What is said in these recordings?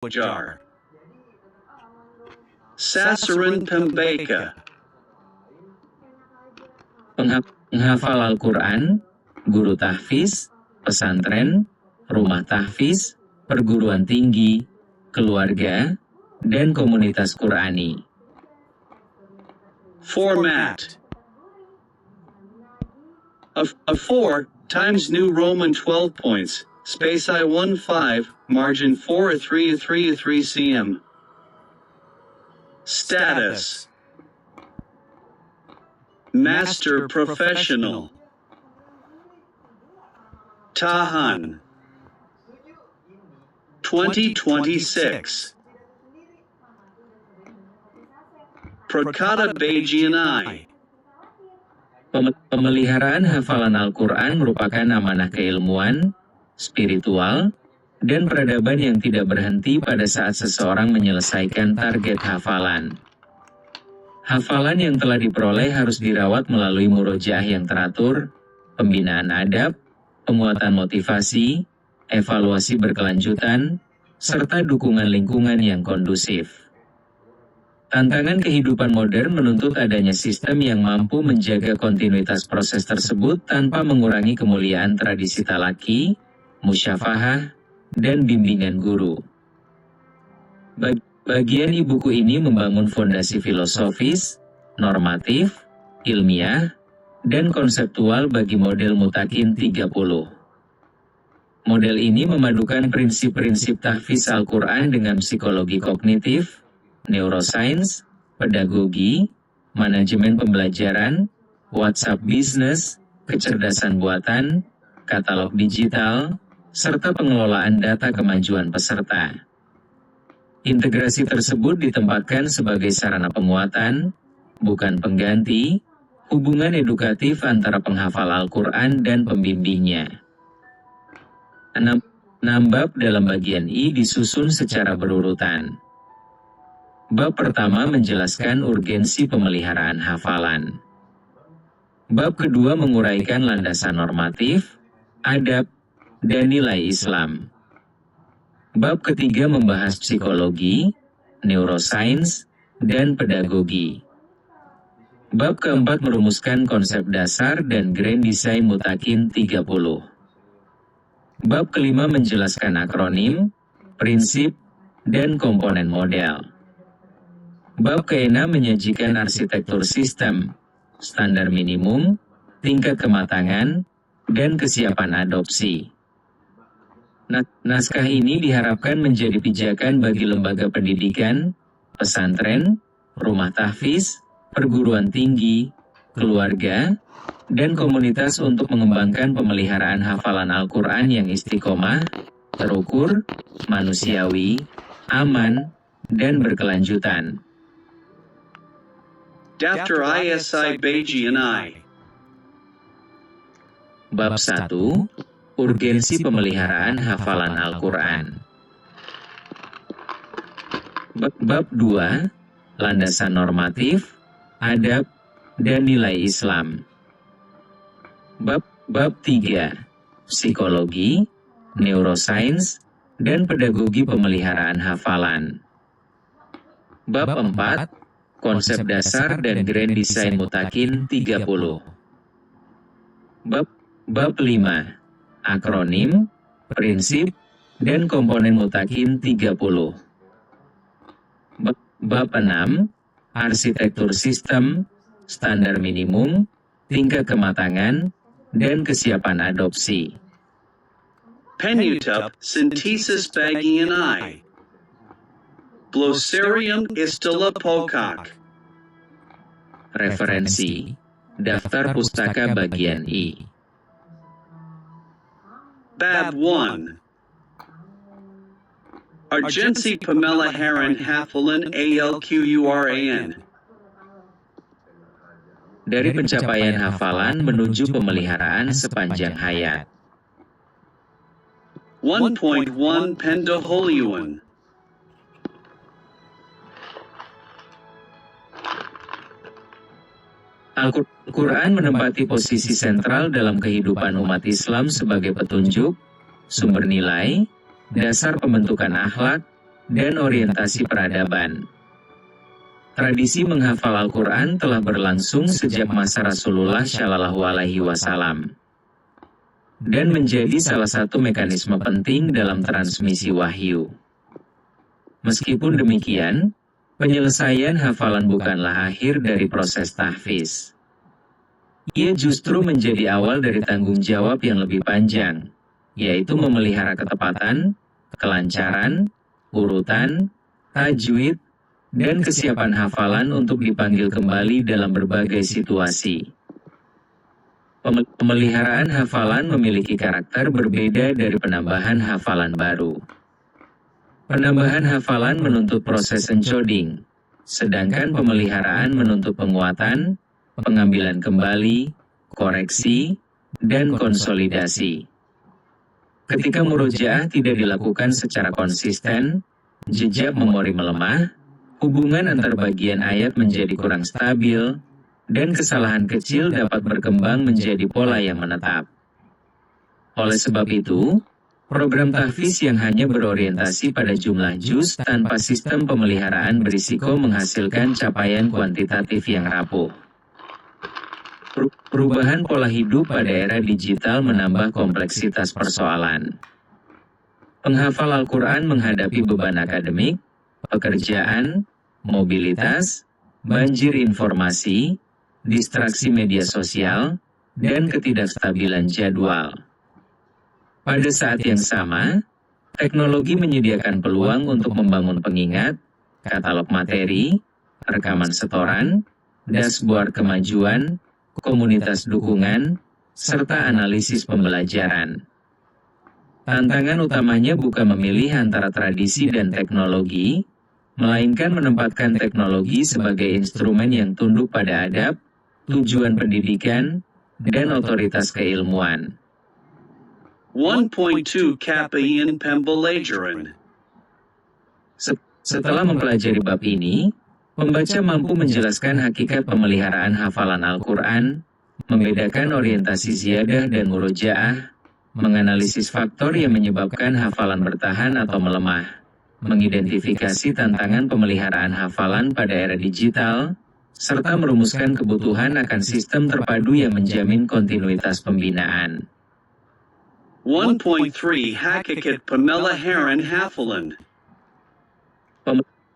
Jar. Sasaran Pembeka. Penghafal Al-Quran, guru tahfiz, pesantren, rumah tahfiz, perguruan tinggi, keluarga, dan komunitas Qurani. Format. Of 4 times New Roman 12 points, space I15, margin 4 3 cm. Status. Master Professional. Tahan. 2026. Prakata Bajianai. Pemeliharaan hafalan Al-Quran merupakan amanah keilmuan, spiritual, dan peradaban yang tidak berhenti pada saat seseorang menyelesaikan target hafalan. Hafalan yang telah diperoleh harus dirawat melalui murojaah yang teratur, pembinaan adab, penguatan motivasi, evaluasi berkelanjutan, serta dukungan lingkungan yang kondusif. Tantangan kehidupan modern menuntut adanya sistem yang mampu menjaga kontinuitas proses tersebut tanpa mengurangi kemuliaan tradisi talaki, musyafahah, dan bimbingan guru. Bagian di buku ini membangun fondasi filosofis, normatif, ilmiah, dan konseptual bagi model Mutakin 30. Model ini memadukan prinsip-prinsip tahfiz Al-Quran dengan psikologi kognitif, neuroscience, pedagogi, manajemen pembelajaran, WhatsApp business, kecerdasan buatan, katalog digital, serta pengelolaan data kemajuan peserta. Integrasi tersebut ditempatkan sebagai sarana penguatan, bukan pengganti, hubungan edukatif antara penghafal Al-Quran dan pembimbingnya. 6 bab dalam bagian I disusun secara berurutan. Bab pertama menjelaskan urgensi pemeliharaan hafalan. Bab kedua menguraikan landasan normatif, adab, dan nilai Islam. Bab ketiga membahas psikologi, neuroscience, dan pedagogi. Bab keempat merumuskan konsep dasar dan grand design Mutakin 30. Bab kelima menjelaskan akronim, prinsip, dan komponen model. Bab keenam menyajikan arsitektur sistem, standar minimum, tingkat kematangan, dan kesiapan adopsi. Naskah ini diharapkan menjadi pijakan bagi lembaga pendidikan, pesantren, rumah tahfiz, perguruan tinggi, keluarga, dan komunitas untuk mengembangkan pemeliharaan hafalan Al-Quran yang istiqomah, terukur, manusiawi, aman, dan berkelanjutan. Daftar ISI Bajianai. Bab 1. Urgensi pemeliharaan hafalan Al-Quran. Bab 2. Landasan normatif, adab, dan nilai Islam. Bab 3. Psikologi, neuroscience, dan pedagogi pemeliharaan hafalan. Bab 4. Konsep dasar dan grand design Mutakin 30. Bab 5. Akronim, prinsip, dan komponen Mutakin 30. Bab 6. Arsitektur sistem, standar minimum, tingkat kematangan, dan kesiapan adopsi. Penutup Synthesis Bagianai. Glossarium Istilah Pokak. Referensi, daftar pustaka bagian I. Bab 1. Argency Pamela Heron Hafalan ALQURAN. Dari pencapaian hafalan menuju pemeliharaan sepanjang hayat. 1.1 Pendahuluan. Al-Quran menempati posisi sentral dalam kehidupan umat Islam sebagai petunjuk, sumber nilai, dasar pembentukan akhlak, dan orientasi peradaban. Tradisi menghafal Al-Quran telah berlangsung sejak masa Rasulullah Shallallahu Alaihi Wasallam dan menjadi salah satu mekanisme penting dalam transmisi wahyu. Meskipun demikian, penyelesaian hafalan bukanlah akhir dari proses tahfiz. Ia justru menjadi awal dari tanggung jawab yang lebih panjang, yaitu memelihara ketepatan, kelancaran, urutan, tajwid, dan kesiapan hafalan untuk dipanggil kembali dalam berbagai situasi. Pemeliharaan hafalan memiliki karakter berbeda dari penambahan hafalan baru. Penambahan hafalan menuntut proses encoding, sedangkan pemeliharaan menuntut penguatan, pengambilan kembali, koreksi, dan konsolidasi. Ketika murojaah tidak dilakukan secara konsisten, jejak memori melemah, hubungan antar bagian ayat menjadi kurang stabil, dan kesalahan kecil dapat berkembang menjadi pola yang menetap. Oleh sebab itu, program tahfiz yang hanya berorientasi pada jumlah juz tanpa sistem pemeliharaan berisiko menghasilkan capaian kuantitatif yang rapuh. Perubahan pola hidup pada era digital menambah kompleksitas persoalan. Penghafal Al-Quran menghadapi beban akademik, pekerjaan, mobilitas, banjir informasi, distraksi media sosial, dan ketidakstabilan jadwal. Pada saat yang sama, teknologi menyediakan peluang untuk membangun pengingat, katalog materi, rekaman setoran, dashboard kemajuan, komunitas dukungan, serta analisis pembelajaran. Tantangan utamanya bukan memilih antara tradisi dan teknologi, melainkan menempatkan teknologi sebagai instrumen yang tunduk pada adab, tujuan pendidikan, dan otoritas keilmuan. 1.2 Kappayan Pembelajaran. Setelah mempelajari bab ini, pembaca mampu menjelaskan hakikat pemeliharaan hafalan Al-Quran, membedakan orientasi ziyadah dan murojaah, menganalisis faktor yang menyebabkan hafalan bertahan atau melemah, mengidentifikasi tantangan pemeliharaan hafalan pada era digital, serta merumuskan kebutuhan akan sistem terpadu yang menjamin kontinuitas pembinaan. 1.3 Hakikat Pemeliharaan Hafalan.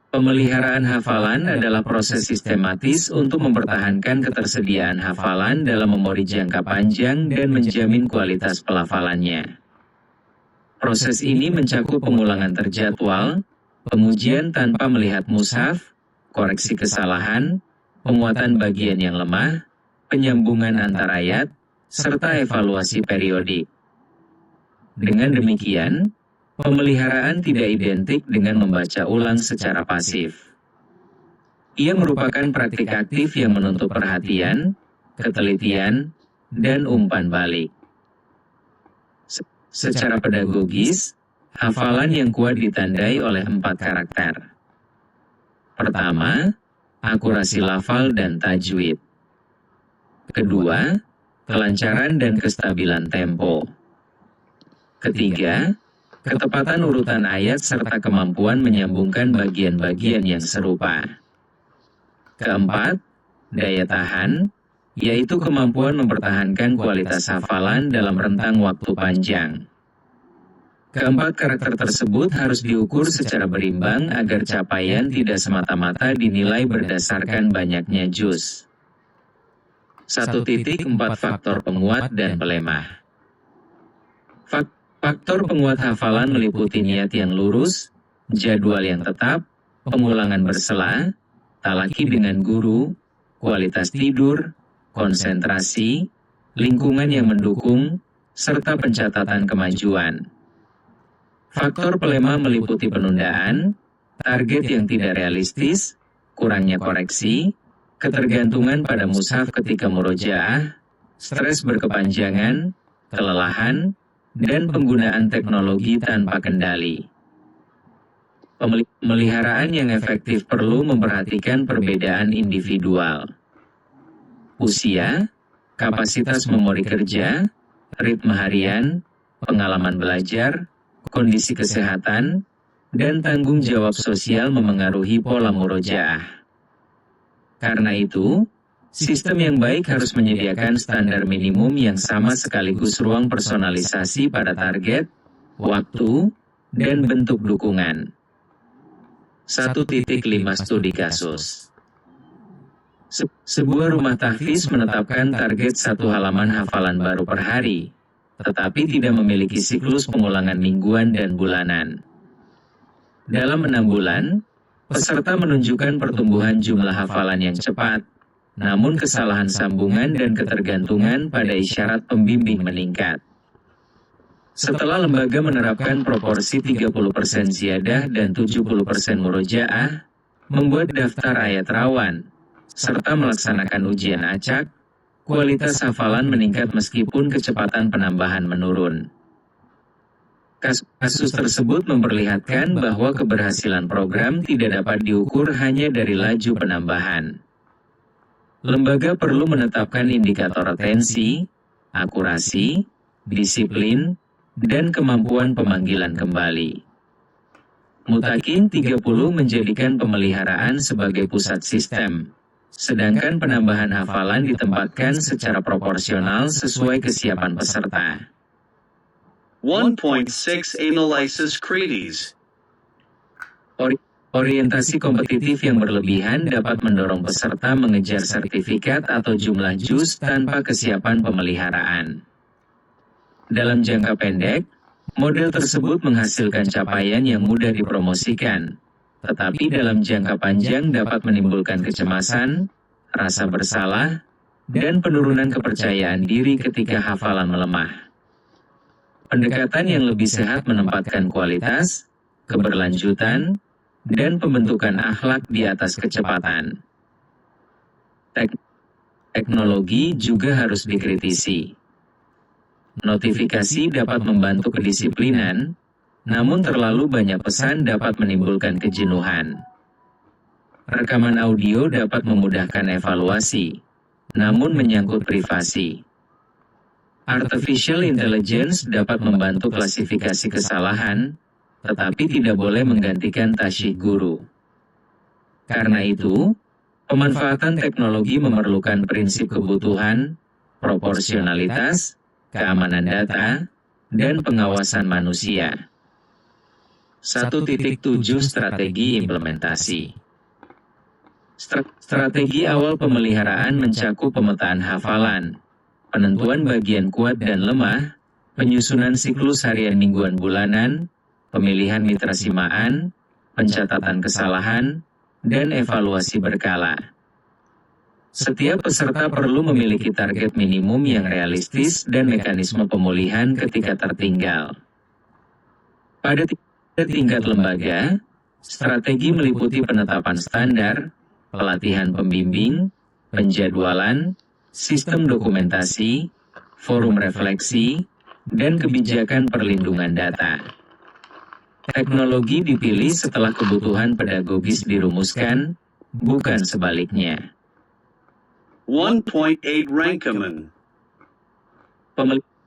Pemeliharaan hafalan adalah proses sistematis untuk mempertahankan ketersediaan hafalan dalam memori jangka panjang dan menjamin kualitas pelafalannya. Proses ini mencakup pengulangan terjadwal, pengujian tanpa melihat mushaf, koreksi kesalahan, penguatan bagian yang lemah, penyambungan antar ayat, serta evaluasi periodik. Dengan demikian, pemeliharaan tidak identik dengan membaca ulang secara pasif. Ia merupakan praktik aktif yang menuntut perhatian, ketelitian, dan umpan balik. Secara pedagogis, hafalan yang kuat ditandai oleh 4 karakter. Pertama, akurasi lafal dan tajwid. Kedua, kelancaran dan kestabilan tempo. Ketiga, ketepatan urutan ayat serta kemampuan menyambungkan bagian-bagian yang serupa. Keempat, daya tahan, yaitu kemampuan mempertahankan kualitas hafalan dalam rentang waktu panjang. Keempat karakter tersebut harus diukur secara berimbang agar capaian tidak semata-mata dinilai berdasarkan banyaknya juz. 1.4 Faktor penguat dan pelemah. Faktor penguat hafalan meliputi niat yang lurus, jadwal yang tetap, pengulangan bersela, talaki dengan guru, kualitas tidur, konsentrasi, lingkungan yang mendukung, serta pencatatan kemajuan. Faktor pelemah meliputi penundaan, target yang tidak realistis, kurangnya koreksi, ketergantungan pada mushaf ketika murojaah, stres berkepanjangan, kelelahan, dan penggunaan teknologi tanpa kendali. Pemeliharaan yang efektif perlu memperhatikan perbedaan individual. Usia, kapasitas memori kerja, ritme harian, pengalaman belajar, kondisi kesehatan, dan tanggung jawab sosial memengaruhi pola murojaah. Karena itu, sistem yang baik harus menyediakan standar minimum yang sama sekaligus ruang personalisasi pada target, waktu, dan bentuk dukungan. 1.5 studi kasus. Sebuah rumah tahfiz menetapkan target 1 halaman hafalan baru per hari, tetapi tidak memiliki siklus pengulangan mingguan dan bulanan. Dalam 6 bulan, peserta menunjukkan pertumbuhan jumlah hafalan yang cepat, namun kesalahan sambungan dan ketergantungan pada isyarat pembimbing meningkat. Setelah lembaga menerapkan proporsi 30% ziyadah dan 70% murojaah, membuat daftar ayat rawan, serta melaksanakan ujian acak, kualitas hafalan meningkat meskipun kecepatan penambahan menurun. Kasus tersebut memperlihatkan bahwa keberhasilan program tidak dapat diukur hanya dari laju penambahan. Lembaga perlu menetapkan indikator retensi, akurasi, disiplin, dan kemampuan pemanggilan kembali. Mutakin 30 menjadikan pemeliharaan sebagai pusat sistem, sedangkan penambahan hafalan ditempatkan secara proporsional sesuai kesiapan peserta. 1.6 Analysis Credes. Orientasi kompetitif yang berlebihan dapat mendorong peserta mengejar sertifikat atau jumlah juz tanpa kesiapan pemeliharaan. Dalam jangka pendek, model tersebut menghasilkan capaian yang mudah dipromosikan, tetapi dalam jangka panjang dapat menimbulkan kecemasan, rasa bersalah, dan penurunan kepercayaan diri ketika hafalan melemah. Pendekatan yang lebih sehat menempatkan kualitas, keberlanjutan, dan pembentukan akhlak di atas kecepatan. Teknologi juga harus dikritisi. Notifikasi dapat membantu kedisiplinan, namun terlalu banyak pesan dapat menimbulkan kejenuhan. Rekaman audio dapat memudahkan evaluasi, namun menyangkut privasi. Artificial intelligence dapat membantu klasifikasi kesalahan, tetapi tidak boleh menggantikan tasyih guru. Karena itu, pemanfaatan teknologi memerlukan prinsip kebutuhan, proporsionalitas, keamanan data, dan pengawasan manusia. 1.7 Strategi implementasi. Strategi awal pemeliharaan mencakup pemetaan hafalan, penentuan bagian kuat dan lemah, penyusunan siklus harian mingguan bulanan, pemilihan mitra simaan, pencatatan kesalahan, dan evaluasi berkala. Setiap peserta perlu memiliki target minimum yang realistis dan mekanisme pemulihan ketika tertinggal. Pada tingkat lembaga, strategi meliputi penetapan standar, pelatihan pembimbing, penjadwalan, sistem dokumentasi, forum refleksi, dan kebijakan perlindungan data. Teknologi dipilih setelah kebutuhan pedagogis dirumuskan, bukan sebaliknya. 1.8 Rankaman.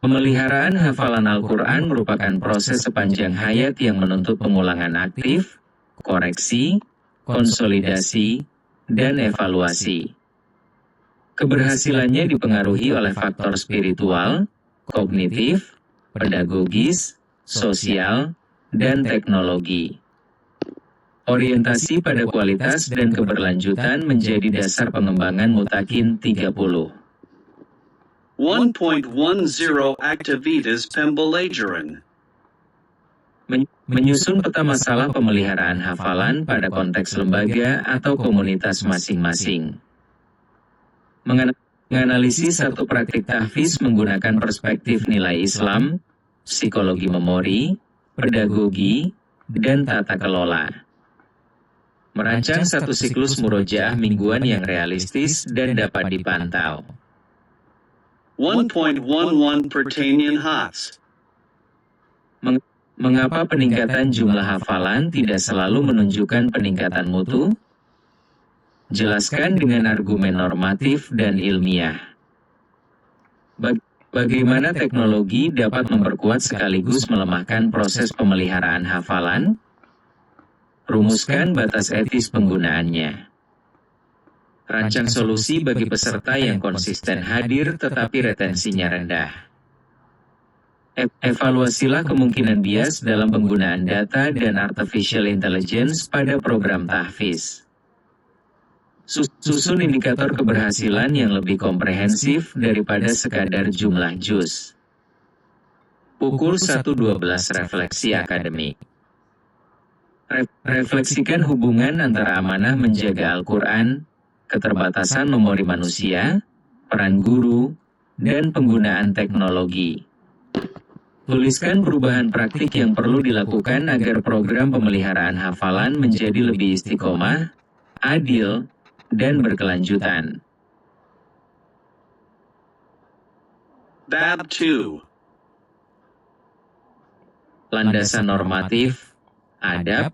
Pemeliharaan hafalan Al-Quran merupakan proses sepanjang hayat yang menuntut pengulangan aktif, koreksi, konsolidasi, dan evaluasi. Keberhasilannya dipengaruhi oleh faktor spiritual, kognitif, pedagogis, sosial, dan teknologi. Orientasi pada kualitas dan keberlanjutan menjadi dasar pengembangan Mutakin 30. 1.10 Activitas Pembelajaran. Menyusun peta masalah pemeliharaan hafalan pada konteks lembaga atau komunitas masing-masing. Menganalisis satu praktik tahfiz menggunakan perspektif nilai Islam, psikologi memori, pedagogi, dan tata kelola. Merancang satu siklus murojaah mingguan yang realistis dan dapat dipantau. 1.11 Pertanian HOTS. Mengapa peningkatan jumlah hafalan tidak selalu menunjukkan peningkatan mutu? Jelaskan dengan argumen normatif dan ilmiah. Bagaimana teknologi dapat memperkuat sekaligus melemahkan proses pemeliharaan hafalan? Rumuskan batas etis penggunaannya. Rancang solusi bagi peserta yang konsisten hadir tetapi retensinya rendah. Evaluasilah kemungkinan bias dalam penggunaan data dan artificial intelligence pada program tahfiz. Susun indikator keberhasilan yang lebih komprehensif daripada sekadar jumlah juz. Pukul 1.12 refleksi akademik. Refleksikan hubungan antara amanah menjaga Al-Quran, keterbatasan memori manusia, peran guru, dan penggunaan teknologi. Tuliskan perubahan praktik yang perlu dilakukan agar program pemeliharaan hafalan menjadi lebih istiqomah, adil, dan berkelanjutan. Bab 2. Landasan normatif, adab,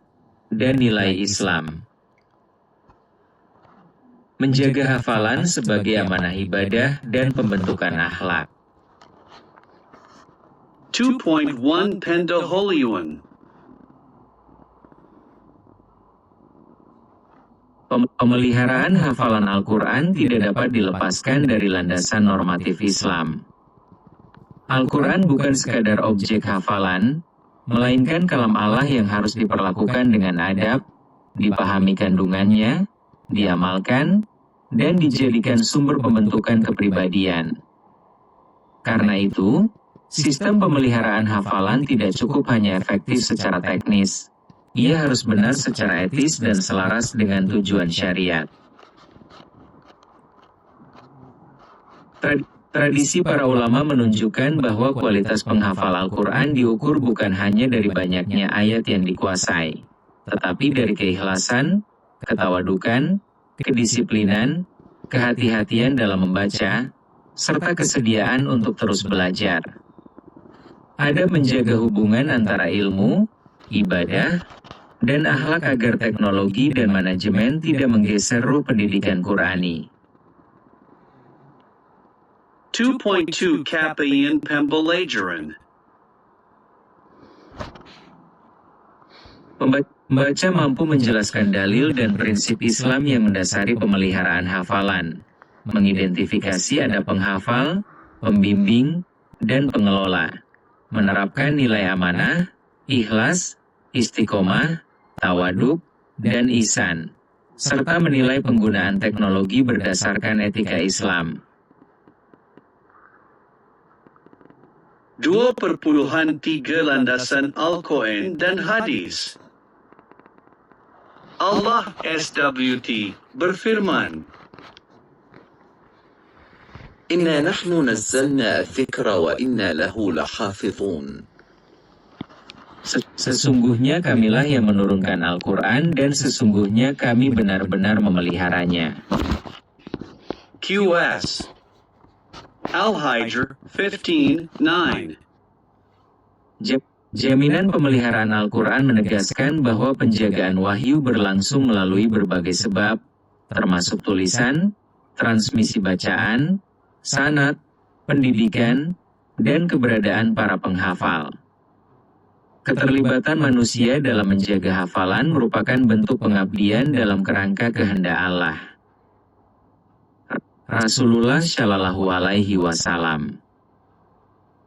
dan nilai Islam. Menjaga hafalan sebagai amanah ibadah dan pembentukan akhlak. 2.1 Pendahuluan. Pemeliharaan hafalan Al-Quran tidak dapat dilepaskan dari landasan normatif Islam. Al-Quran bukan sekadar objek hafalan, melainkan kalam Allah yang harus diperlakukan dengan adab, dipahami kandungannya, diamalkan, dan dijadikan sumber pembentukan kepribadian. Karena itu, sistem pemeliharaan hafalan tidak cukup hanya efektif secara teknis, ia harus benar secara etis dan selaras dengan tujuan syariat. Tradisi para ulama menunjukkan bahwa kualitas penghafal Al-Quran diukur bukan hanya dari banyaknya ayat yang dikuasai, tetapi dari keikhlasan, ketawadukan, kedisiplinan, kehati-hatian dalam membaca, serta kesediaan untuk terus belajar. Adab menjaga hubungan antara ilmu, ibadah, dan akhlak agar teknologi dan manajemen tidak menggeser ruh pendidikan Qurani. 2.2 Kapaian Pembelajaran. Pembaca mampu menjelaskan dalil dan prinsip Islam yang mendasari pemeliharaan hafalan, mengidentifikasi adab penghafal, pembimbing, dan pengelola, menerapkan nilai amanah, ikhlas, istiqomah, tawaduk, dan ihsan, serta menilai penggunaan teknologi berdasarkan etika Islam. 2.3 Landasan Al-Quran dan Hadis. Allah SWT berfirman, Inna nahnu nazzalna al-dhikra wa inna lahu lahafidhun. Sesungguhnya kamilah yang menurunkan Al-Quran dan sesungguhnya kami benar-benar memeliharanya. QS Al-Hijr 15:9. Jaminan pemeliharaan Al-Quran menegaskan bahwa penjagaan wahyu berlangsung melalui berbagai sebab, termasuk tulisan, transmisi bacaan, sanad, pendidikan, dan keberadaan para penghafal. Keterlibatan manusia dalam menjaga hafalan merupakan bentuk pengabdian dalam kerangka kehendak Allah. Rasulullah Shallallahu Alaihi Wasallam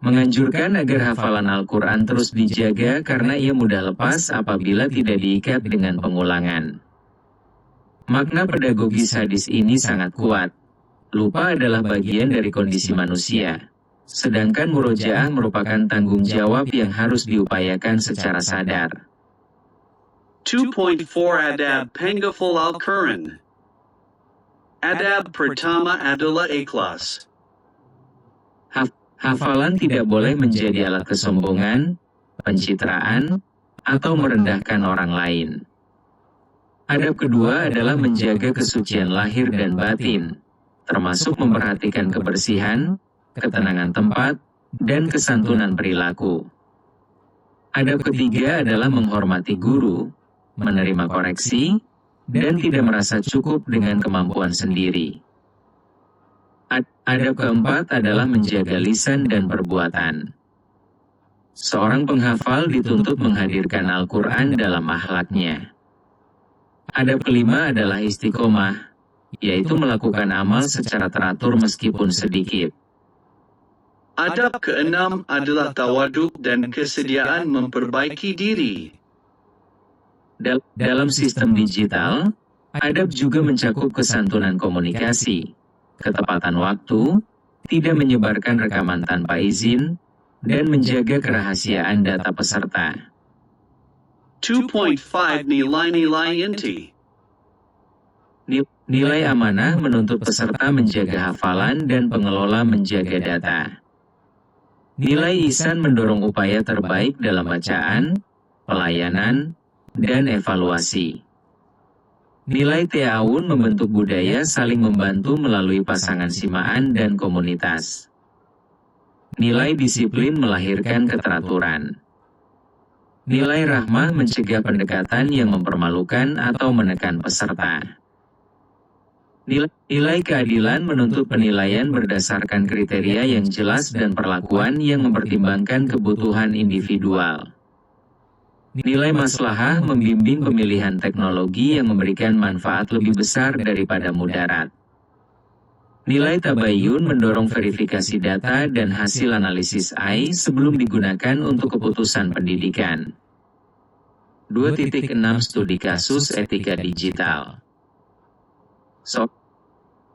menganjurkan agar hafalan Al-Quran terus dijaga karena ia mudah lepas apabila tidak diikat dengan pengulangan. Makna pedagogis hadis ini sangat kuat. Lupa adalah bagian dari kondisi manusia, sedangkan murojaah merupakan tanggung jawab yang harus diupayakan secara sadar. 2.4 Adab Penghafal Al-Quran. Adab pertama adalah ikhlas. Hafalan tidak boleh menjadi alat kesombongan, pencitraan, atau merendahkan orang lain. Adab kedua adalah menjaga kesucian lahir dan batin, termasuk memperhatikan kebersihan, ketenangan tempat, dan kesantunan perilaku. Adab ketiga adalah menghormati guru, menerima koreksi, dan tidak merasa cukup dengan kemampuan sendiri. Adab keempat adalah menjaga lisan dan perbuatan. Seorang penghafal dituntut menghadirkan Al-Quran dalam akhlaknya, Adab kelima adalah istiqomah, yaitu melakukan amal secara teratur meskipun sedikit. Adab keenam adalah tawaduk dan kesediaan memperbaiki diri. Dalam sistem digital, adab juga mencakup kesantunan komunikasi, ketepatan waktu, tidak menyebarkan rekaman tanpa izin, dan menjaga kerahasiaan data peserta. 2.5 Nilai-nilai inti. Nilai amanah menuntut peserta menjaga hafalan dan pengelola menjaga data. Nilai ihsan mendorong upaya terbaik dalam bacaan, pelayanan, dan evaluasi. Nilai ta'awun membentuk budaya saling membantu melalui pasangan simaan dan komunitas. Nilai disiplin melahirkan keteraturan. Nilai rahmah mencegah pendekatan yang mempermalukan atau menekan peserta. Nilai keadilan menuntut penilaian berdasarkan kriteria yang jelas dan perlakuan yang mempertimbangkan kebutuhan individual. Nilai maslahah membimbing pemilihan teknologi yang memberikan manfaat lebih besar daripada mudarat. Nilai tabayyun mendorong verifikasi data dan hasil analisis AI sebelum digunakan untuk keputusan pendidikan. 2.6 Studi kasus etika digital.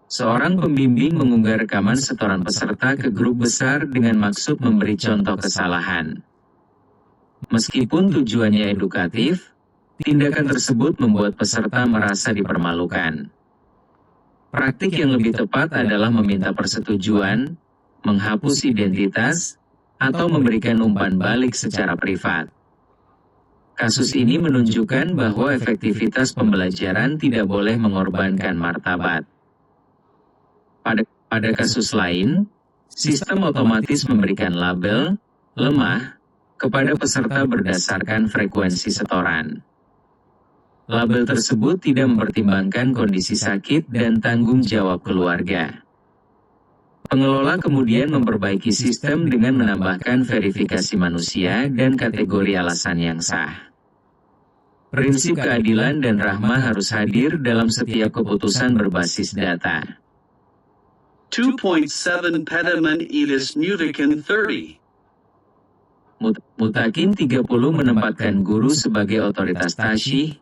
Seorang pembimbing mengunggah rekaman setoran peserta ke grup besar dengan maksud memberi contoh kesalahan. Meskipun tujuannya edukatif, tindakan tersebut membuat peserta merasa dipermalukan. Praktik yang lebih tepat adalah meminta persetujuan, menghapus identitas, atau memberikan umpan balik secara privat. Kasus ini menunjukkan bahwa efektivitas pembelajaran tidak boleh mengorbankan martabat. Pada kasus lain, sistem otomatis memberikan label lemah kepada peserta berdasarkan frekuensi setoran. Label tersebut tidak mempertimbangkan kondisi sakit dan tanggung jawab keluarga. Pengelola kemudian memperbaiki sistem dengan menambahkan verifikasi manusia dan kategori alasan yang sah. Prinsip keadilan dan rahmah harus hadir dalam setiap keputusan berbasis data. 2.7 Pedoman Edis Mutakin 30. Mutakin 30 menempatkan guru sebagai otoritas tasyih,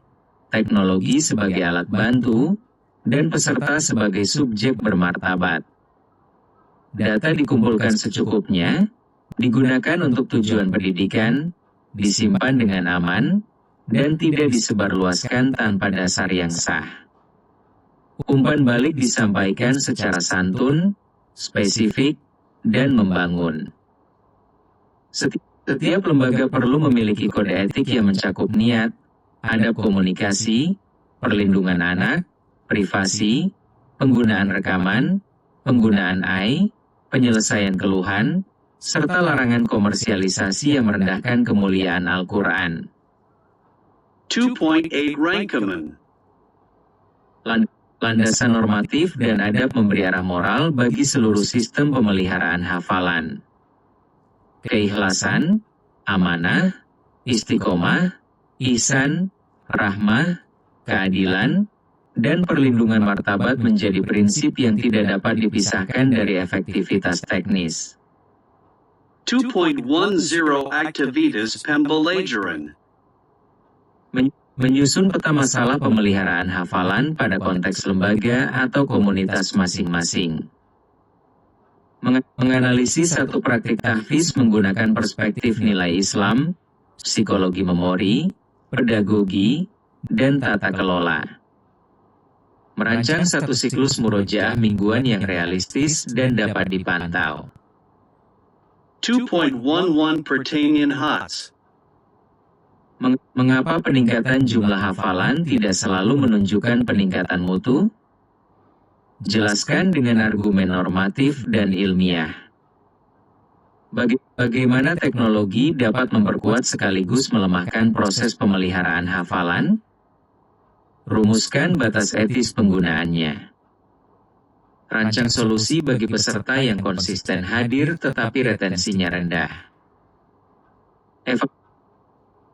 teknologi sebagai alat bantu, dan peserta sebagai subjek bermartabat. Data dikumpulkan secukupnya, digunakan untuk tujuan pendidikan, disimpan dengan aman, dan tidak disebarluaskan tanpa dasar yang sah. Umpan balik disampaikan secara santun, spesifik, dan membangun. Setiap lembaga perlu memiliki kode etik yang mencakup niat, adab komunikasi, perlindungan anak, privasi, penggunaan rekaman, penggunaan AI, penyelesaian keluhan, serta larangan komersialisasi yang merendahkan kemuliaan Al-Quran. 2.8 Rankaman. Landasan normatif dan adab memberi arah moral bagi seluruh sistem pemeliharaan hafalan. Keikhlasan, amanah, istiqomah, ihsan, rahmah, keadilan, dan perlindungan martabat menjadi prinsip yang tidak dapat dipisahkan dari efektivitas teknis. 2.10 Activitas Pembelajaran. Menyusun peta masalah pemeliharaan hafalan pada konteks lembaga atau komunitas masing-masing. Menganalisis satu praktik tahfiz menggunakan perspektif nilai Islam, psikologi memori, pedagogi, dan tata kelola. Merancang satu siklus murojaah mingguan yang realistis dan dapat dipantau. 2.11 Pertanian HOTS. Mengapa peningkatan jumlah hafalan tidak selalu menunjukkan peningkatan mutu? Jelaskan dengan argumen normatif dan ilmiah. Bagaimana teknologi dapat memperkuat sekaligus melemahkan proses pemeliharaan hafalan? Rumuskan batas etis penggunaannya. Rancang solusi bagi peserta yang konsisten hadir tetapi retensinya rendah.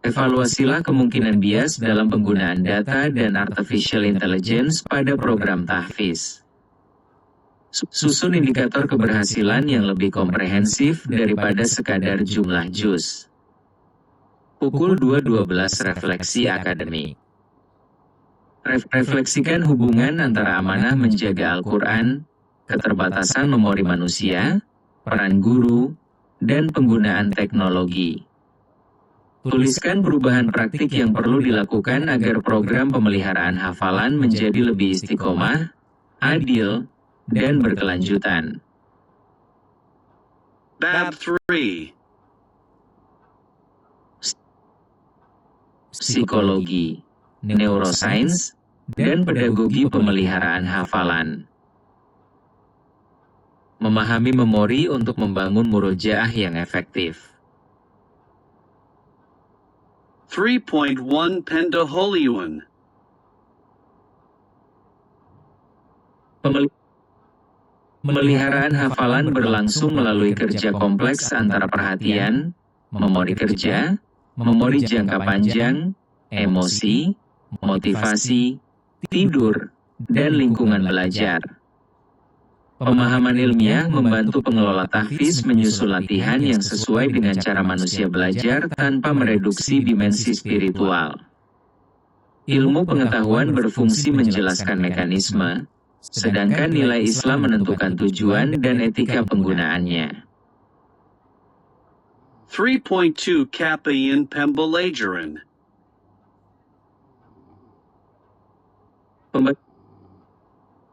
Evaluasilah kemungkinan bias dalam penggunaan data dan artificial intelligence pada program tahfiz. Susun indikator keberhasilan yang lebih komprehensif daripada sekadar jumlah juz. Pukul 2.12 refleksi akademik. Refleksikan hubungan antara amanah menjaga Al-Quran, keterbatasan memori manusia, peran guru, dan penggunaan teknologi. Tuliskan perubahan praktik yang perlu dilakukan agar program pemeliharaan hafalan menjadi lebih istiqomah, adil, dan berkelanjutan. Bab 3. Psikologi, neuroscience, dan pedagogi pemeliharaan hafalan. Memahami memori untuk membangun murojaah yang efektif. 3.1 Pendahuluan. Pemeliharaan hafalan berlangsung melalui kerja kompleks antara perhatian, memori kerja, memori jangka panjang, emosi, motivasi, tidur, dan lingkungan belajar. Pemahaman ilmiah membantu pengelola tahfiz menyusun latihan yang sesuai dengan cara manusia belajar tanpa mereduksi dimensi spiritual. Ilmu pengetahuan berfungsi menjelaskan mekanisme, sedangkan nilai Islam menentukan tujuan dan etika penggunaannya. 3.2 Kapayan Pembelajaran.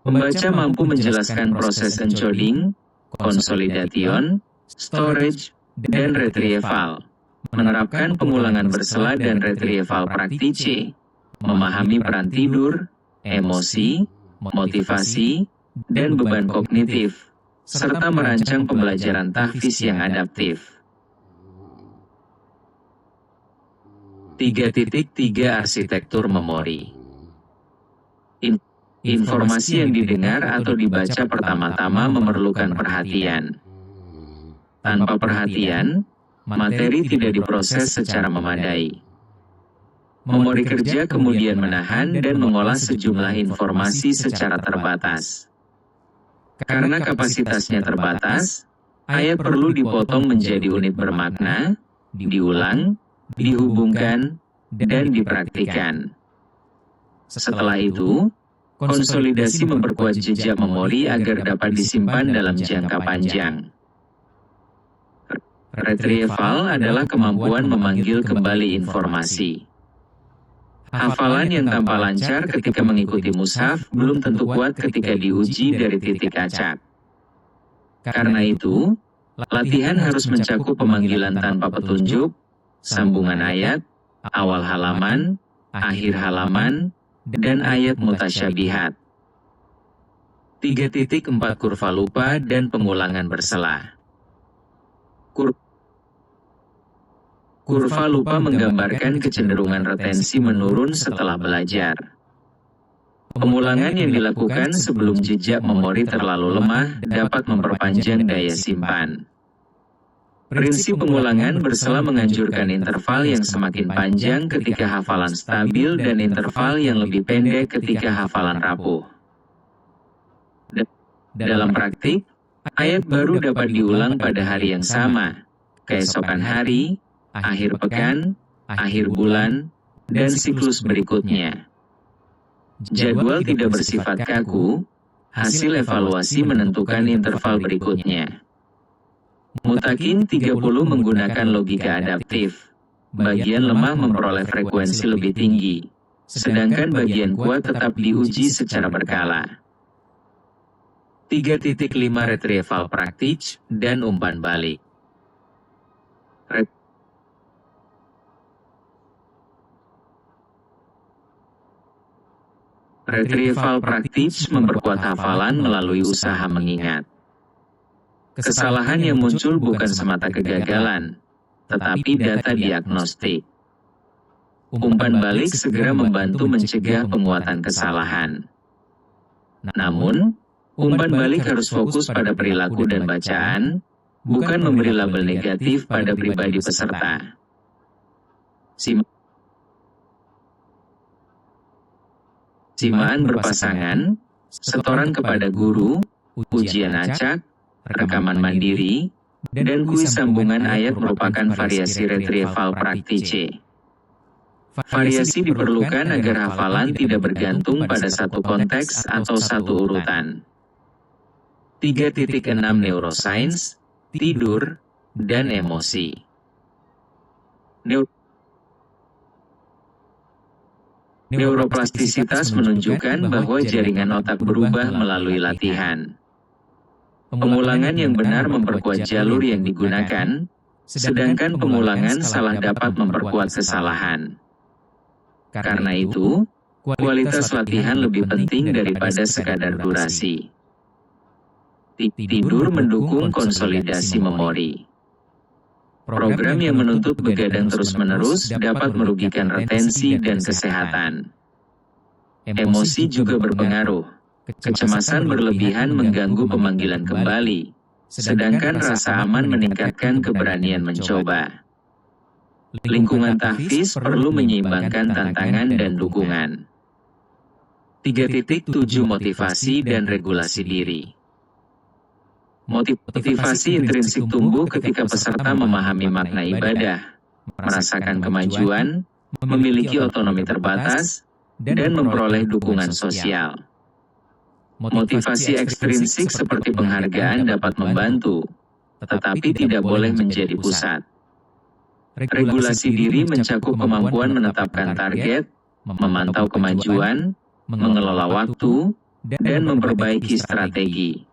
Pembaca mampu menjelaskan proses encoding, konsolidation, storage, dan retrieval, menerapkan pengulangan bersela dan retrieval praktice, memahami peran tidur, emosi, motivasi, dan beban kognitif, serta merancang pembelajaran tahfiz yang adaptif. 3.3 Arsitektur memori. Informasi yang didengar atau dibaca pertama-tama memerlukan perhatian. Tanpa perhatian, materi tidak diproses secara memadai. Memori kerja kemudian menahan dan mengolah sejumlah informasi secara terbatas. Karena kapasitasnya terbatas, ayat perlu dipotong menjadi unit bermakna, diulang, dihubungkan, dan dipraktikkan. Setelah itu, konsolidasi memperkuat jejak memori agar dapat disimpan dalam jangka panjang. Retrieval adalah kemampuan memanggil kembali informasi. Hafalan yang tampak lancar ketika mengikuti mushaf belum tentu kuat ketika diuji dari titik acak. Karena itu, latihan harus mencakup pemanggilan tanpa petunjuk, sambungan ayat, awal halaman, akhir halaman, dan ayat mutasyabihat. 3.4 Kurva lupa dan pengulangan bersela. Kurva lupa menggambarkan kecenderungan retensi menurun setelah belajar. Pengulangan yang dilakukan sebelum jejak memori terlalu lemah dapat memperpanjang daya simpan. Prinsip pengulangan bersela menganjurkan interval yang semakin panjang ketika hafalan stabil dan interval yang lebih pendek ketika hafalan rapuh. Dalam praktik, ayat baru dapat diulang pada hari yang sama, keesokan hari, akhir pekan, akhir bulan, dan siklus berikutnya. Jadwal tidak bersifat kaku, hasil evaluasi menentukan interval berikutnya. Mutakin 30 menggunakan logika adaptif. Bagian lemah memperoleh frekuensi lebih tinggi, sedangkan bagian kuat tetap diuji secara berkala. 3.5 Retrieval praktik dan umpan balik. Retrieval praktik memperkuat hafalan melalui usaha mengingat. Kesalahan yang muncul bukan semata kegagalan, tetapi data diagnostik. Umpan balik segera membantu mencegah penguatan kesalahan. Namun, umpan balik harus fokus pada perilaku dan bacaan, bukan memberi label negatif pada pribadi peserta. simaan berpasangan, setoran kepada guru, ujian acak, rekaman mandiri, dan kuis sambungan ayat merupakan variasi retrieval praktice. Variasi diperlukan agar hafalan tidak bergantung pada satu konteks atau satu urutan. 3.6 Neuroscience, tidur, dan emosi. Neuroplastisitas menunjukkan bahwa jaringan otak berubah melalui latihan. Pengulangan yang benar memperkuat jalur yang digunakan, sedangkan pengulangan salah dapat memperkuat kesalahan. Karena itu, kualitas latihan lebih penting daripada sekadar durasi. Tidur mendukung konsolidasi memori. Program yang menuntut begadang terus-menerus dapat merugikan retensi dan kesehatan. Emosi juga berpengaruh. Kecemasan berlebihan mengganggu pemanggilan kembali, sedangkan rasa aman meningkatkan keberanian mencoba. Lingkungan tahfiz perlu menyeimbangkan tantangan dan dukungan. 3.7 Motivasi dan regulasi diri. Motivasi intrinsik tumbuh ketika peserta memahami makna ibadah, merasakan kemajuan, memiliki otonomi terbatas, dan memperoleh dukungan sosial. Motivasi ekstrinsik seperti penghargaan dapat membantu, tetapi tidak boleh menjadi pusat. Regulasi diri mencakup kemampuan menetapkan target, memantau kemajuan, mengelola waktu, dan memperbaiki strategi.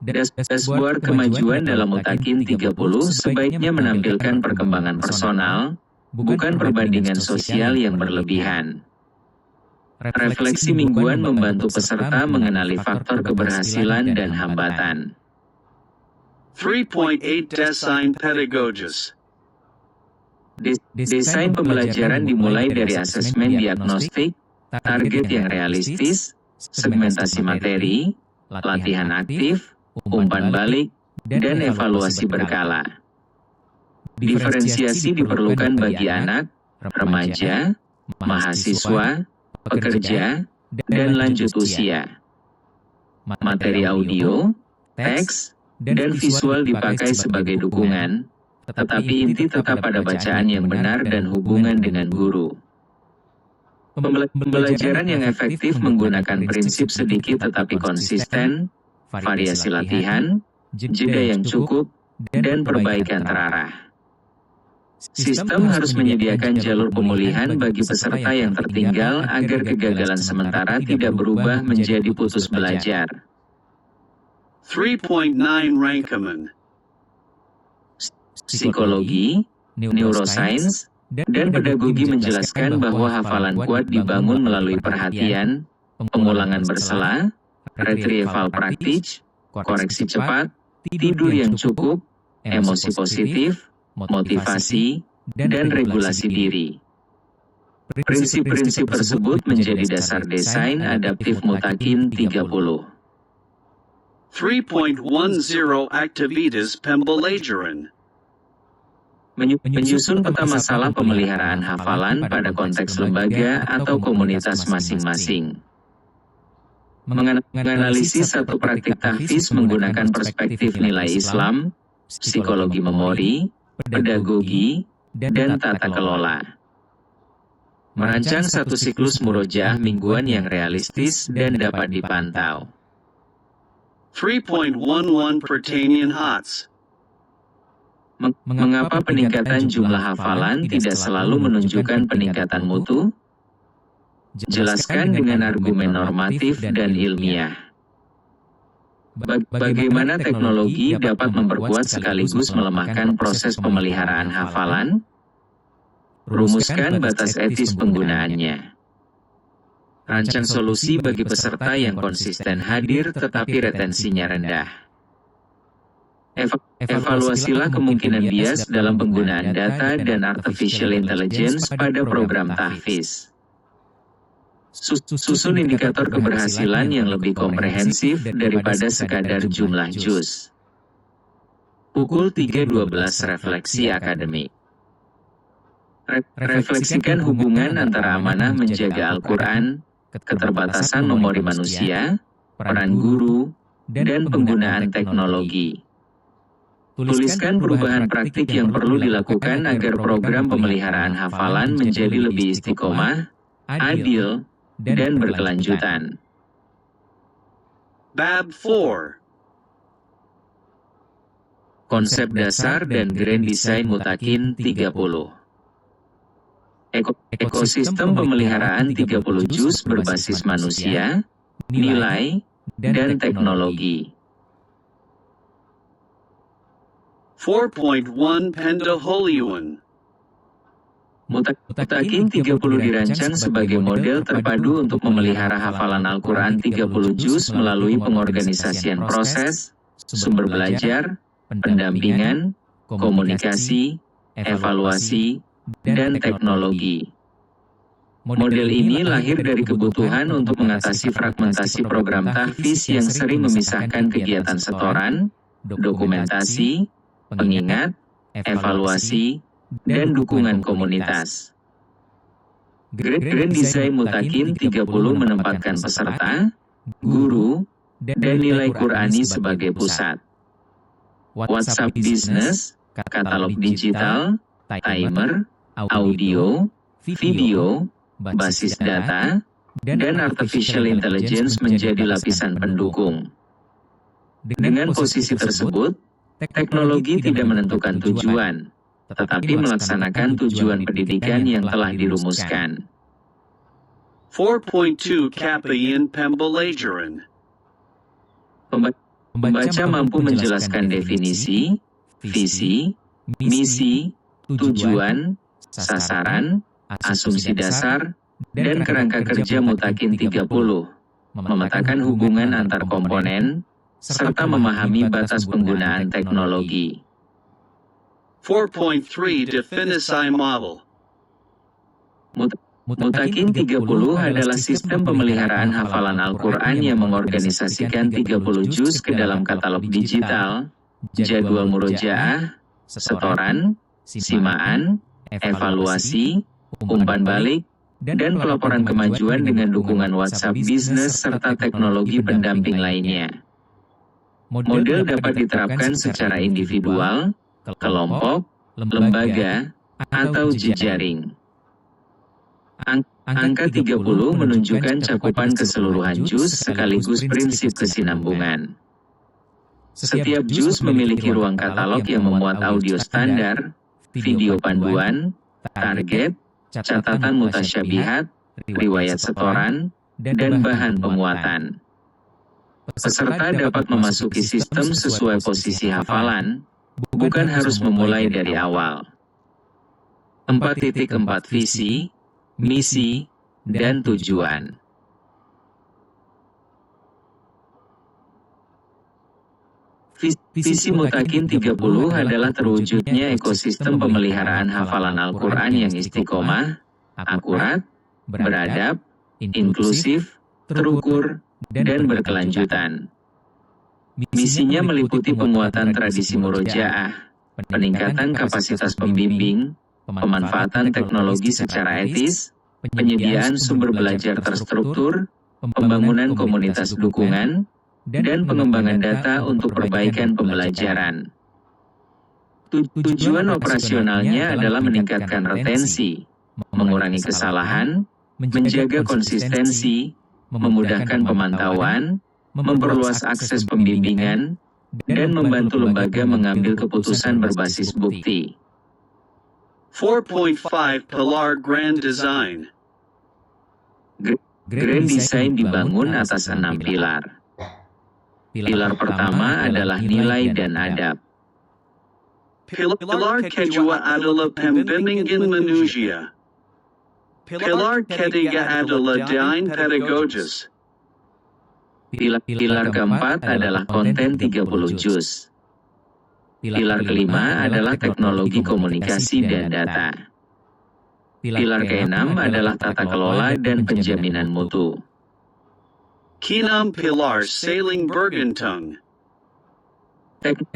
Dashboard kemajuan dalam Mutakin 30 sebaiknya menampilkan perkembangan personal, bukan perbandingan sosial yang berlebihan. Refleksi mingguan membantu peserta mengenali faktor keberhasilan dan hambatan. 3.8 Design Pedagogies. Desain pembelajaran dimulai dari asesmen diagnostik, target yang realistis, segmentasi materi, latihan aktif, umpan balik, dan evaluasi berkala. Diferensiasi diperlukan bagi anak, remaja, mahasiswa, pekerja, dan lanjut usia. Materi audio, teks, dan visual dipakai sebagai dukungan, tetapi inti tetap pada bacaan yang benar dan hubungan dengan guru. Pembelajaran yang efektif menggunakan prinsip sedikit tetapi konsisten, variasi latihan, jeda yang cukup, dan perbaikan terarah. Sistem harus menyediakan jalur pemulihan bagi peserta yang tertinggal agar kegagalan sementara tidak berubah menjadi putus belajar. 3.9 Rankeman. Psikologi, neuroscience, dan pedagogi menjelaskan bahwa hafalan kuat dibangun melalui perhatian, pengulangan bersela, retrieval praktis, koreksi cepat, tidur yang cukup, emosi positif, motivasi, dan regulasi diri. Prinsip-prinsip tersebut menjadi dasar desain adaptif Mutakin 30. 3.10 Activitas Pembelajaran. Menyusun peta masalah pemeliharaan hafalan pada konteks lembaga atau komunitas masing-masing. Menganalisis satu praktik tahfiz menggunakan perspektif nilai Islam, psikologi memori, pedagogi, dan tata kelola. Merancang satu siklus murojaah mingguan yang realistis dan dapat dipantau. 3.11 Pertanian HOTS. Mengapa peningkatan jumlah hafalan tidak selalu menunjukkan peningkatan mutu? Jelaskan dengan argumen normatif dan ilmiah. Bagaimana teknologi dapat memperkuat sekaligus melemahkan proses pemeliharaan hafalan? Rumuskan batas etis penggunaannya. Rancang solusi bagi peserta yang konsisten hadir tetapi retensinya rendah. Evaluasilah kemungkinan bias dalam penggunaan data dan artificial intelligence pada program tahfiz. Susun indikator keberhasilan yang lebih komprehensif daripada sekadar jumlah juz. Pukul 3.12 refleksi akademik. Refleksikan hubungan antara amanah menjaga Al-Quran, keterbatasan memori manusia, peran guru, dan penggunaan teknologi. Tuliskan perubahan praktik yang perlu dilakukan agar program pemeliharaan hafalan menjadi lebih istiqomah, adil, dan berkelanjutan. Bab 4. Konsep dasar dan Grand Design Mutakin 30. Ekosistem pemeliharaan 30 juz berbasis manusia, nilai, dan teknologi. 4.1 Pendahuluan. Mutakin 30 dirancang sebagai model terpadu untuk memelihara hafalan Al-Quran 30 juz melalui pengorganisasian proses, sumber belajar, pendampingan, komunikasi, evaluasi, dan teknologi. Model ini lahir dari kebutuhan untuk mengatasi fragmentasi program tahfiz yang sering memisahkan kegiatan setoran, dokumentasi, pengingat, evaluasi, dan dukungan komunitas. Grand Design Mutakin 30 menempatkan peserta, guru, dan nilai Qurani sebagai pusat. WhatsApp Business, katalog digital, timer, audio, video, basis data, dan artificial intelligence menjadi lapisan pendukung. Dengan posisi tersebut, teknologi tidak menentukan tujuan, tetapi melaksanakan tujuan pendidikan yang telah dirumuskan. 4.2 Kapayan Pembelajaran. Pembaca mampu menjelaskan definisi, visi, misi, tujuan, sasaran, asumsi dasar, dan kerangka kerja Mutakin 30, memetakan hubungan antar komponen, serta memahami batas penggunaan teknologi. 4.3 Definisi Model. Mutakin 30 adalah sistem pemeliharaan hafalan Al-Quran yang mengorganisasikan 30 juz ke dalam katalog digital, jadwal murojaah, setoran, simaan, evaluasi, umpan balik, dan pelaporan kemajuan dengan dukungan WhatsApp Business serta teknologi pendamping lainnya. Model dapat diterapkan secara individual, kelompok, lembaga, atau jejaring. Angka 30 menunjukkan cakupan keseluruhan juz sekaligus prinsip kesinambungan. Setiap juz memiliki ruang katalog yang memuat audio standar, video panduan, target, catatan mutasyabihat, riwayat setoran, dan bahan pemuatan. Peserta dapat memasuki sistem sesuai posisi hafalan, bukan harus memulai dari awal. 4.4 Visi, misi, dan tujuan. Visi Mutakin 30 adalah terwujudnya ekosistem pemeliharaan hafalan Al-Quran yang istiqomah, akurat, beradab, inklusif, terukur, dan berkelanjutan. Misinya meliputi penguatan tradisi murojaah, peningkatan kapasitas pembimbing, pemanfaatan teknologi secara etis, penyediaan sumber belajar terstruktur, pembangunan komunitas dukungan, dan pengembangan data untuk perbaikan pembelajaran. Tujuan operasionalnya adalah meningkatkan retensi, mengurangi kesalahan, menjaga konsistensi, memudahkan pemantauan, memperluas akses pembimbingan, dan membantu lembaga mengambil keputusan berbasis bukti. 4.5 Pilar Grand Design. Grand Design dibangun atas 6 pilar. Pilar pertama adalah nilai dan adab. Pilar kedua adalah pembimbingan manusia. Pilar ketiga adalah desain pedagogis. Pilar keempat adalah konten 30 juz. Pilar kelima adalah teknologi komunikasi dan data. Pilar keenam adalah tata kelola dan penjaminan mutu. Keenam pilar saling bergantung.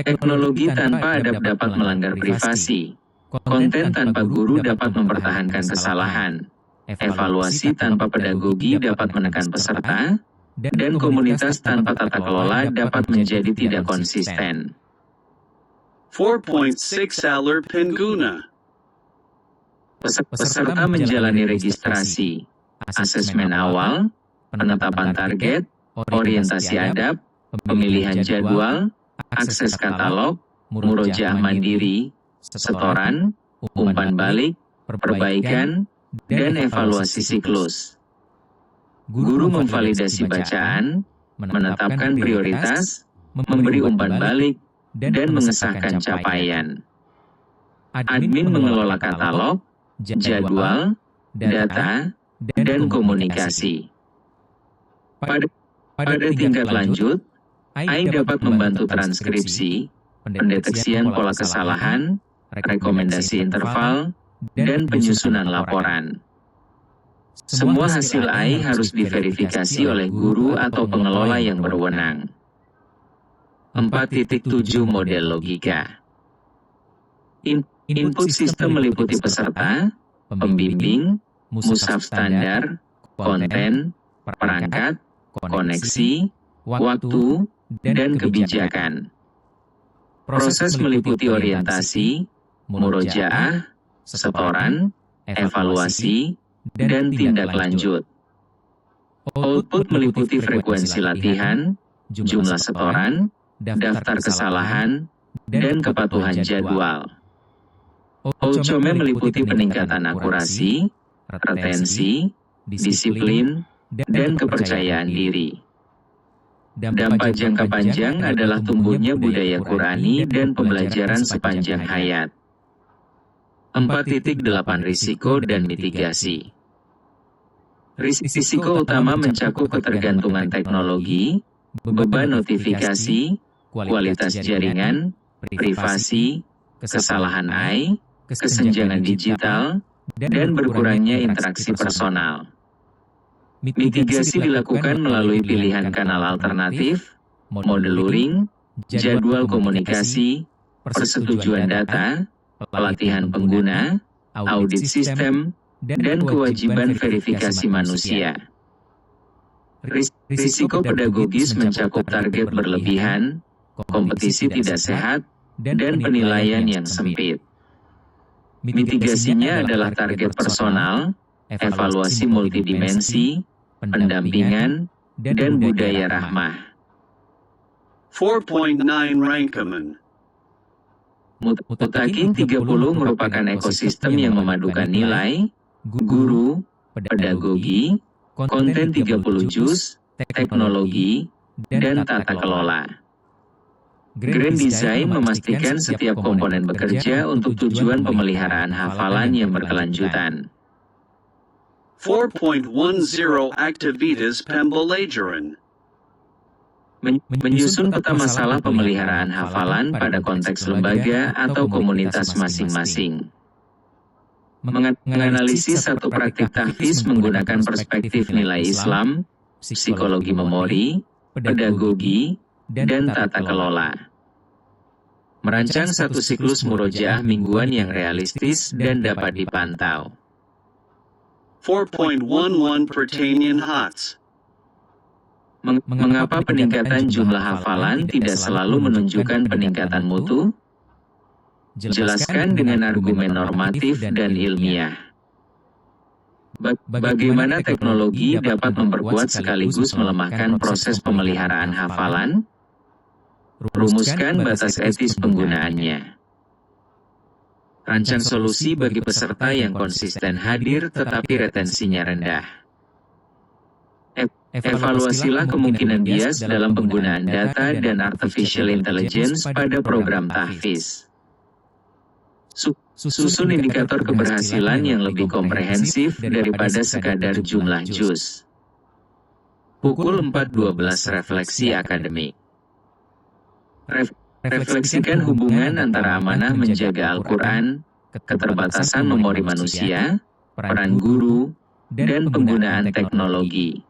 Teknologi tanpa adab dapat melanggar privasi, Konten tanpa guru dapat mempertahankan kesalahan. Evaluasi tanpa pedagogi dapat menekan peserta, dan komunitas tanpa tata kelola dapat menjadi tidak konsisten. 4.6 Alur Pengguna. Peserta menjalani registrasi, asesmen awal, penetapan target, orientasi adab, pemilihan jadwal, akses katalog, murojaah mandiri, setoran, umpan balik, perbaikan, dan evaluasi siklus. Guru memvalidasi bacaan, menetapkan prioritas, memberi umpan balik, dan mengesahkan capaian. Admin mengelola katalog, jadwal, data, dan komunikasi. Pada tingkat lanjut, AI dapat membantu transkripsi, pendeteksian pola kesalahan, rekomendasi interval, dan penyusunan laporan. Semua hasil AI harus diverifikasi oleh guru atau pengelola yang berwenang. 4.7 Model logika. Input sistem meliputi peserta, pembimbing, mushaf standar, konten, perangkat, koneksi, waktu, dan kebijakan. Proses meliputi orientasi, murojaah, setoran, evaluasi, dan tindak lanjut. Output meliputi frekuensi latihan, jumlah setoran, daftar kesalahan, dan kepatuhan jadwal. Outcome meliputi peningkatan akurasi, retensi, disiplin, dan kepercayaan diri. Dampak jangka panjang adalah tumbuhnya budaya Qurani dan pembelajaran sepanjang hayat. 4.8 Risiko dan mitigasi. Risiko utama mencakup ketergantungan teknologi, beban notifikasi, kualitas jaringan, privasi, kesalahan AI, kesenjangan digital, dan berkurangnya interaksi personal. Mitigasi dilakukan melalui pilihan kanal alternatif, mode luring, jadwal komunikasi, persetujuan data, pelatihan pengguna, audit sistem, dan kewajiban verifikasi manusia. Risiko pedagogis mencakup target berlebihan, kompetisi tidak sehat, dan penilaian yang sempit. Mitigasinya adalah target personal, evaluasi multidimensi, pendampingan, dan budaya rahmah. 4.9 Rankaman. Mutakin 30 merupakan ekosistem yang memadukan nilai, guru, pedagogi, konten 30 juz, teknologi, dan tata kelola. Grand Design memastikan setiap komponen bekerja untuk tujuan pemeliharaan hafalan yang berkelanjutan. 4.10 Activitas Pembelajaran. Menyusun peta masalah pemeliharaan hafalan pada konteks lembaga atau komunitas masing-masing. Menganalisis satu praktik tahfiz menggunakan perspektif nilai Islam, psikologi memori, pedagogi, dan tata kelola. Merancang satu siklus murojaah mingguan yang realistis dan dapat dipantau. 4.11 Pertanian HOTS. Mengapa peningkatan jumlah hafalan tidak selalu menunjukkan peningkatan mutu? Jelaskan dengan argumen normatif dan ilmiah. Bagaimana teknologi dapat memperkuat sekaligus melemahkan proses pemeliharaan hafalan? Rumuskan batas etis penggunaannya. Rancang solusi bagi peserta yang konsisten hadir tetapi retensinya rendah. Evaluasilah kemungkinan bias dalam penggunaan data dan artificial intelligence pada program tahfiz. Susun indikator keberhasilan yang lebih komprehensif daripada sekadar jumlah juz. Pukul 4.12 Refleksi akademik. Refleksikan hubungan antara amanah menjaga Al-Quran, keterbatasan memori manusia, peran guru, dan penggunaan teknologi.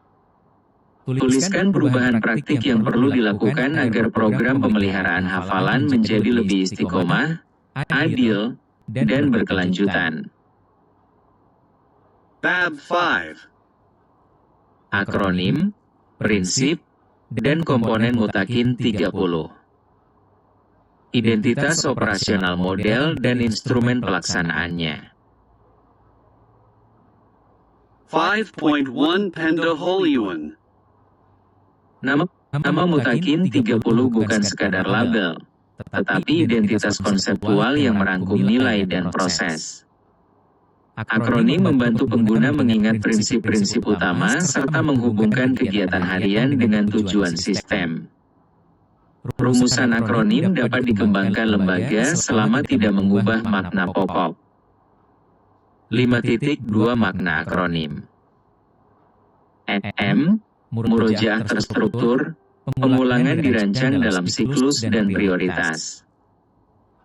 Tuliskan perubahan praktik yang perlu dilakukan agar program pemeliharaan hafalan menjadi lebih istiqomah, adil, dan berkelanjutan. Bab 5. Akronim, prinsip, dan komponen mutakin 30. Identitas operasional model dan instrumen pelaksanaannya. 5.1 Pendaholuyuan. Nama mutakin 30 bukan sekadar label, tetapi identitas konseptual yang merangkum nilai dan proses. Akronim membantu pengguna mengingat prinsip-prinsip utama serta menghubungkan kegiatan harian dengan tujuan sistem. Rumusan akronim dapat dikembangkan lembaga selama tidak mengubah makna pokok. 5.2 makna akronim. M. Murojaah terstruktur, pengulangan dirancang dalam siklus dan prioritas.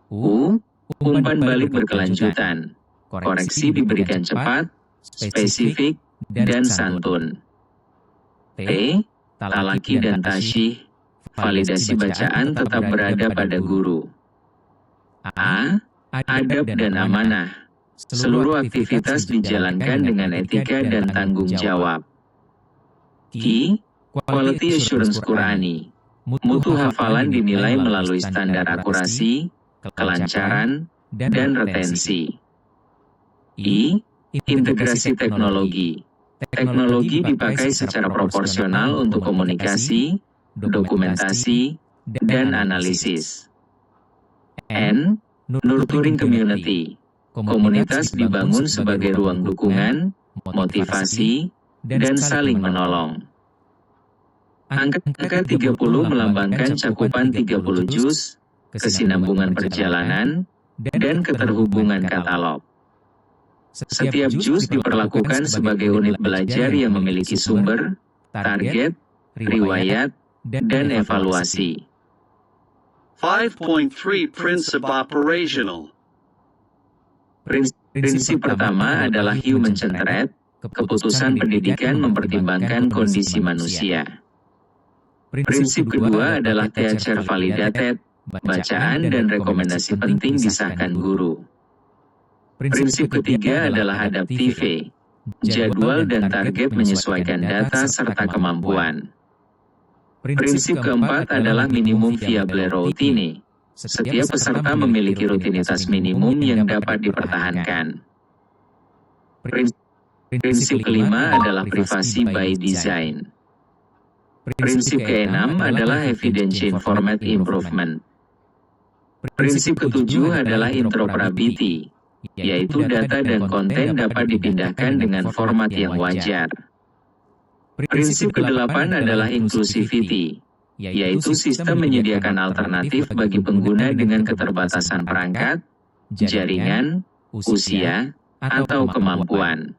U. Umpan balik berkelanjutan, koreksi diberikan cepat, spesifik, dan santun. T. Talaki dan tasyih, validasi bacaan tetap berada pada guru. A. Adab dan amanah, seluruh aktivitas dijalankan dengan etika dan tanggung jawab. Q. Quality Assurance Qur'ani, mutu hafalan dinilai melalui standar akurasi, kelancaran, dan retensi. I. Integrasi teknologi, teknologi dipakai secara proporsional untuk komunikasi, dokumentasi, dan analisis. N. Nurturing community, komunitas dibangun sebagai ruang dukungan, motivasi, dan saling menolong. Angka 30 melambangkan cakupan 30 juz, kesinambungan perjalanan, dan keterhubungan katalog. Setiap juz diperlakukan sebagai unit belajar yang memiliki sumber, target, riwayat, dan evaluasi. 5.3 Principle Operational. Prinsip pertama adalah human-centered, keputusan pendidikan mempertimbangkan kondisi manusia. Prinsip kedua adalah teacher validated, bacaan dan rekomendasi penting disahkan guru. Prinsip ketiga adalah adaptive, jadwal dan target menyesuaikan data serta kemampuan. Prinsip keempat adalah minimum viable routine. Setiap peserta memiliki rutinitas minimum yang dapat dipertahankan. Prinsip kelima adalah privasi by design. Prinsip keenam adalah evidence informed improvement. Prinsip ketujuh adalah interoperability, yaitu data dan konten dapat dipindahkan dengan format yang wajar. Prinsip kedelapan adalah inclusivity, yaitu sistem menyediakan alternatif bagi pengguna dengan keterbatasan perangkat, jaringan, usia, atau kemampuan.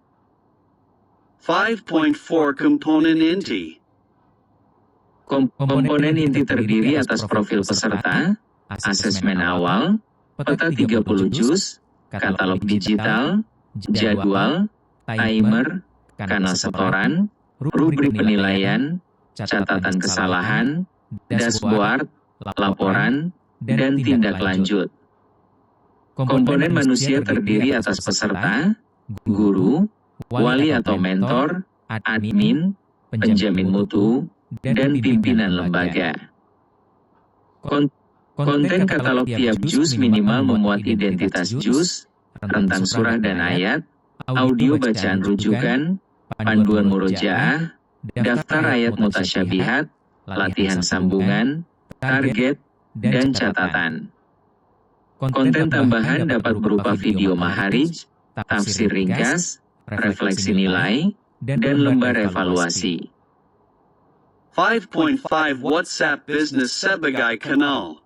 5.4 Component Inti. Komponen inti terdiri atas profil peserta, asesmen awal, peta 30 juz, katalog digital, jadwal, timer, kanal setoran, rubrik penilaian, catatan kesalahan, dashboard, laporan, dan tindak lanjut. Komponen manusia terdiri atas peserta, guru, wali atau mentor, admin, penjamin mutu, dan pimpinan lembaga. Konten katalog tiap juz minimal memuat identitas juz, rentang surah dan ayat, audio bacaan rujukan, panduan murojaah, daftar ayat mutasyabihat, latihan sambungan, target, dan catatan. Konten tambahan dapat berupa video maharij, tafsir ringkas, refleksi nilai, dan lembar evaluasi. 5.5 WhatsApp Business sebagai kanal.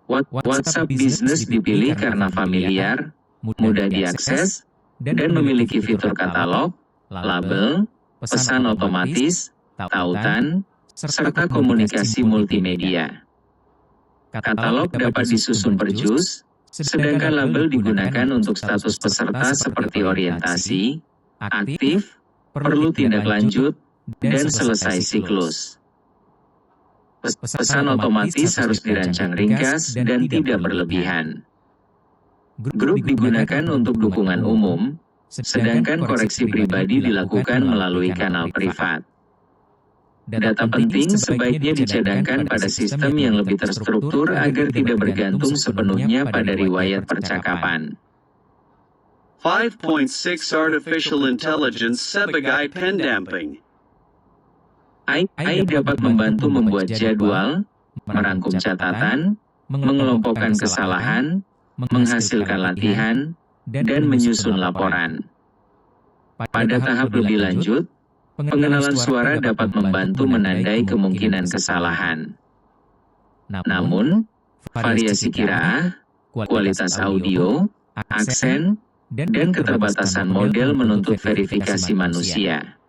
WhatsApp Business dipilih karena familiar, mudah diakses, dan memiliki fitur katalog, label, pesan otomatis, tautan, serta komunikasi multimedia. Katalog dapat disusun per juz, sedangkan label digunakan untuk status peserta seperti orientasi, aktif, perlu tindak lanjut, dan selesai siklus. Pesan otomatis harus dirancang ringkas dan tidak berlebihan. Grup digunakan untuk dukungan umum, sedangkan koreksi pribadi dilakukan melalui kanal privat. Data penting sebaiknya dicadangkan pada sistem yang lebih terstruktur agar tidak bergantung sepenuhnya pada riwayat percakapan. 5.6 Artificial Intelligence sebagai pendamping. AI dapat membantu membuat jadwal, merangkum catatan, mengelompokkan kesalahan, menghasilkan latihan, dan menyusun laporan. Pada tahap lebih lanjut, pengenalan suara dapat membantu menandai kemungkinan kesalahan. Namun, variasi kiraah, kualitas audio, aksen, dan keterbatasan model menuntut verifikasi manusia.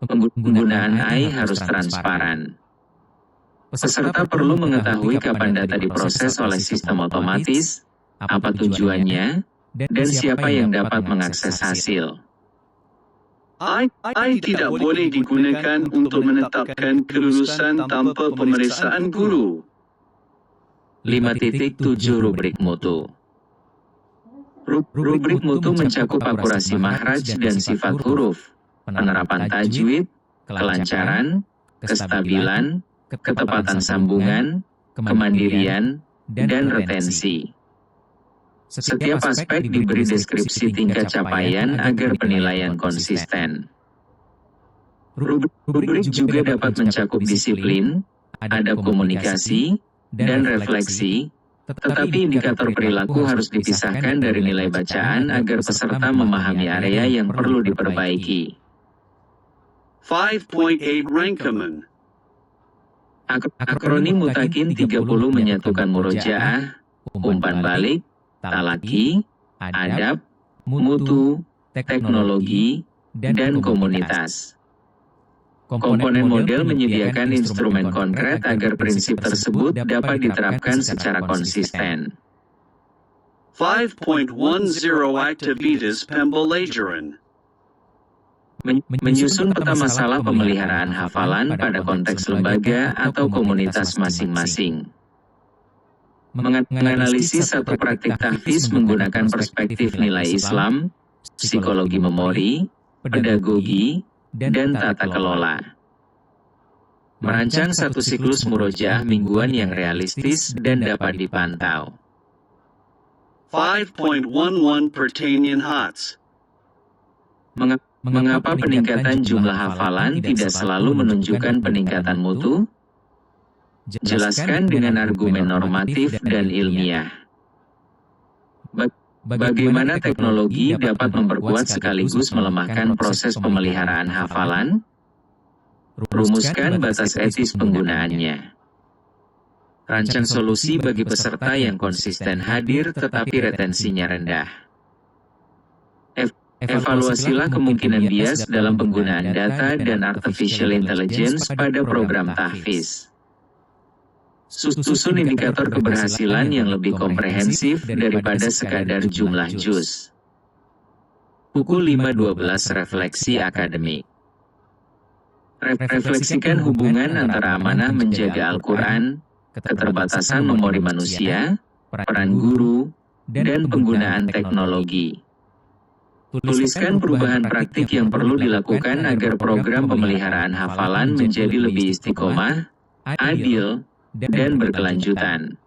Penggunaan AI harus transparan. Peserta perlu mengetahui kapan data diproses oleh sistem otomatis, apa tujuannya, dan siapa yang dapat mengakses hasil. AI tidak boleh digunakan untuk menetapkan kelulusan tanpa pemeriksaan guru. 5.7 Rubrik mutu. Rubrik mutu mencakup akurasi makhraj dan sifat huruf, penerapan tajwid, kelancaran, kestabilan, ketepatan sambungan, kemandirian, dan retensi. Setiap aspek diberi deskripsi tingkat capaian agar penilaian konsisten. Rubrik juga dapat mencakup disiplin, adab komunikasi, dan refleksi, tetapi indikator perilaku harus dipisahkan dari nilai bacaan agar peserta memahami area yang perlu diperbaiki. 5.8 Rankaman. Akronim Mutakin 30 menyatukan murojaah, umpan balik, talaki, adab, mutu, teknologi, dan komunitas. Komponen model menyediakan instrumen konkret agar prinsip tersebut dapat diterapkan secara konsisten. 5.10 Activitas Pembelajaran. Menyusun peta masalah pemeliharaan hafalan pada konteks lembaga atau komunitas masing-masing. Menganalisis satu praktik tahfiz menggunakan perspektif nilai Islam, psikologi memori, pedagogi, dan tata kelola. Merancang satu siklus murojaah mingguan yang realistis dan dapat dipantau. 5.11 Pertanian HOTS. Mengapa peningkatan jumlah hafalan tidak selalu menunjukkan peningkatan mutu? Jelaskan dengan argumen normatif dan ilmiah. Bagaimana teknologi dapat memperkuat sekaligus melemahkan proses pemeliharaan hafalan? Rumuskan batas etis penggunaannya. Rancang solusi bagi peserta yang konsisten hadir tetapi retensinya rendah. Evaluasilah kemungkinan bias dalam penggunaan data dan artificial intelligence pada program tahfiz. Susun indikator keberhasilan yang lebih komprehensif daripada sekadar jumlah juz. Pukul 5.12 Refleksi akademik. Refleksikan hubungan antara amanah menjaga Al-Quran, keterbatasan memori manusia, peran guru, dan penggunaan teknologi. Tuliskan perubahan praktik yang perlu dilakukan agar program pemeliharaan hafalan menjadi lebih istiqomah, adil, dan berkelanjutan.